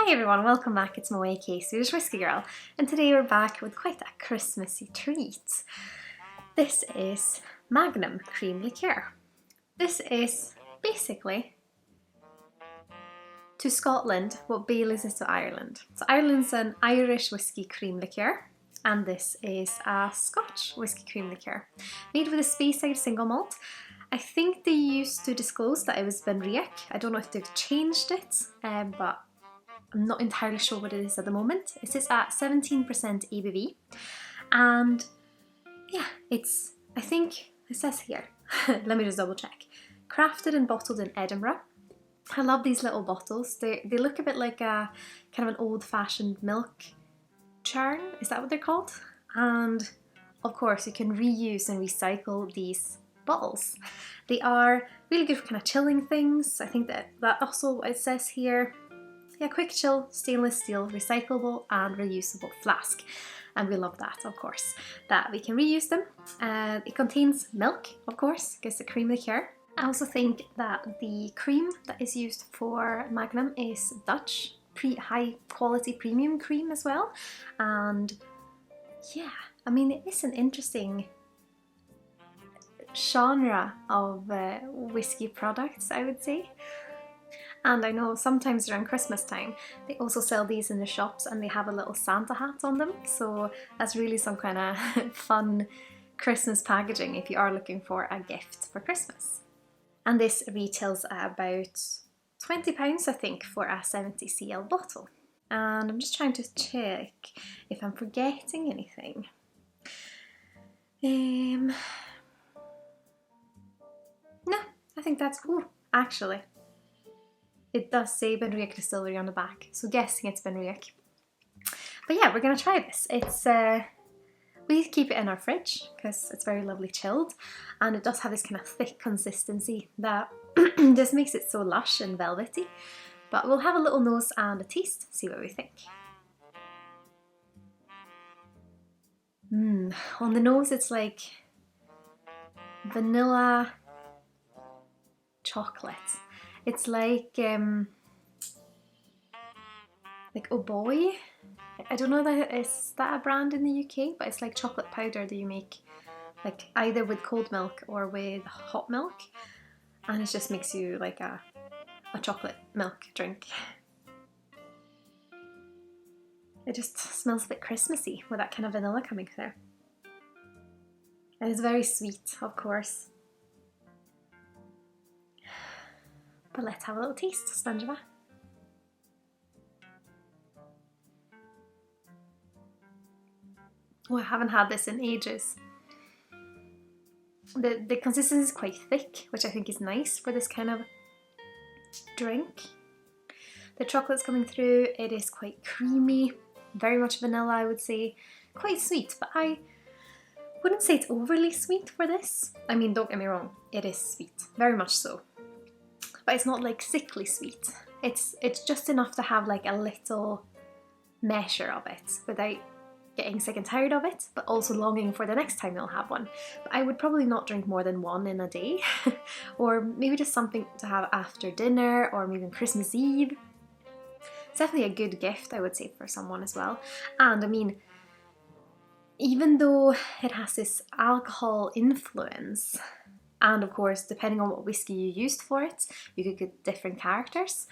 Hi everyone, welcome back. It's Moe, Swedish Whiskey Girl, and today we're back with quite a Christmassy treat. This is Magnum Cream Liqueur. This is basically to Scotland what Baileys is to Ireland. So Ireland's an Irish whiskey cream liqueur, and this is a Scotch whiskey cream liqueur made with a Speyside single malt. I think they used to disclose that it was Benriach. I don't know if they've changed it, but I'm not entirely sure what it is at the moment. It is at 17% ABV, and yeah, I think it says here, let me just double check. Crafted and bottled in Edinburgh. I love these little bottles. They look a bit like a kind of an old-fashioned milk churn, is that what they're called? And of course you can reuse and recycle these bottles. They are really good for kind of chilling things. I think that also it says here. Yeah, quick chill, stainless steel, recyclable and reusable flask. And we love that, of course, that we can reuse them. It contains milk, of course, because it's a cream liqueur. I also think that the cream that is used for Magnum is Dutch, high quality premium cream as well. And yeah, I mean, it is an interesting genre of whiskey products, I would say. And I know sometimes around Christmas time, they also sell these in the shops and they have a little Santa hat on them. So that's really some kind of fun Christmas packaging if you are looking for a gift for Christmas. And this retails at about £20, I think, for a 70cl bottle. And I'm just trying to check if I'm forgetting anything. No, I think that's, actually. It does say Benriach Distillery on the back, so guessing it's Benriach. But yeah, we're gonna try this. We keep it in our fridge because it's very lovely chilled, and it does have this kind of thick consistency that just makes it so lush and velvety. But we'll have a little nose and a taste, see what we think. On the nose it's like vanilla chocolate. It's like Oh Boy. I don't know that is that a brand in the UK, but it's like chocolate powder that you make like either with cold milk or with hot milk, and it just makes you like a chocolate milk drink. It just smells a bit Christmassy with that kind of vanilla coming through. And it's very sweet, of course. But let's have a little taste, Stanjava. Oh, I haven't had this in ages. The consistency is quite thick, which I think is nice for this kind of drink. The chocolate's coming through, it is quite creamy, very much vanilla I would say. Quite sweet, but I wouldn't say it's overly sweet for this. I mean, don't get me wrong, it is sweet, very much so. But it's not like sickly sweet. It's just enough to have like a little measure of it without getting sick and tired of it, but also longing for the next time you'll have one. But I would probably not drink more than one in a day, or maybe just something to have after dinner, or maybe on Christmas Eve. It's definitely a good gift, I would say, for someone as well. And I mean, even though it has this alcohol influence, and of course, depending on what whiskey you used for it, you could get different characters.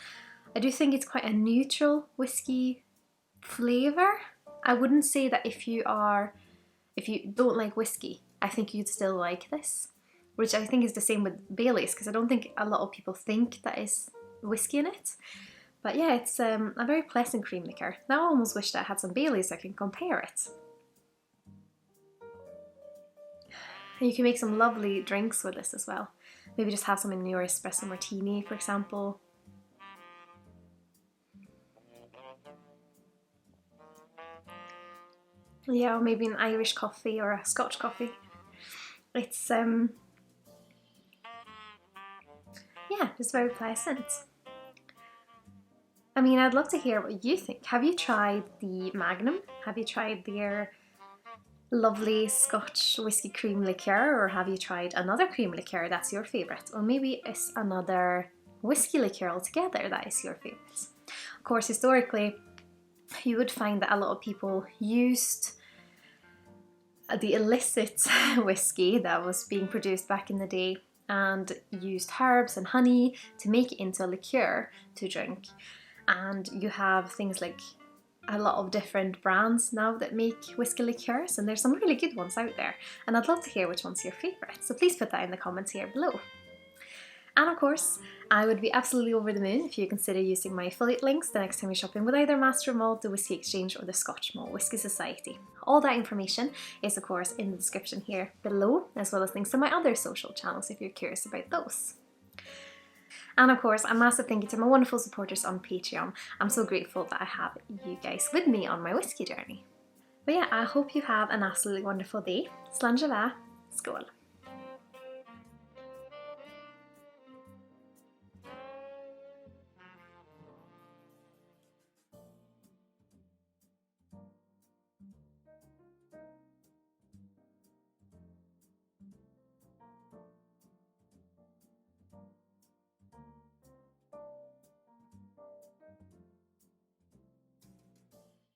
I do think it's quite a neutral whiskey flavour. I wouldn't say that if you don't like whiskey, I think you'd still like this. Which I think is the same with Baileys, because I don't think a lot of people think that is whiskey in it. But yeah, it's a very pleasant cream liqueur. Now I almost wish that I had some Baileys so I can compare it. And you can make some lovely drinks with this as well. Maybe just have some in your espresso martini, for example. Yeah, or maybe an Irish coffee or a Scotch coffee. It's yeah, just very pleasant. I mean, I'd love to hear what you think. Have you tried the Magnum? Have you tried their lovely Scotch whiskey cream liqueur, or have you tried another cream liqueur that's your favourite? Or maybe it's another whiskey liqueur altogether that is your favourite. Of course, historically, you would find that a lot of people used the illicit whiskey that was being produced back in the day and used herbs and honey to make it into a liqueur to drink. And you have things like a lot of different brands now that make whiskey liqueurs, and there's some really good ones out there, and I'd love to hear which one's your favourite, so please put that in the comments here below. And of course, I would be absolutely over the moon if you consider using my affiliate links the next time you're shopping with either Master Malt, the Whisky Exchange, or the Scotch Malt Whisky Society. All that information is of course in the description here below, as well as links to my other social channels if you're curious about those. And of course, a massive thank you to my wonderful supporters on Patreon. I'm so grateful that I have you guys with me on my whiskey journey. But yeah, I hope you have an absolutely wonderful day. Sláinte Skål.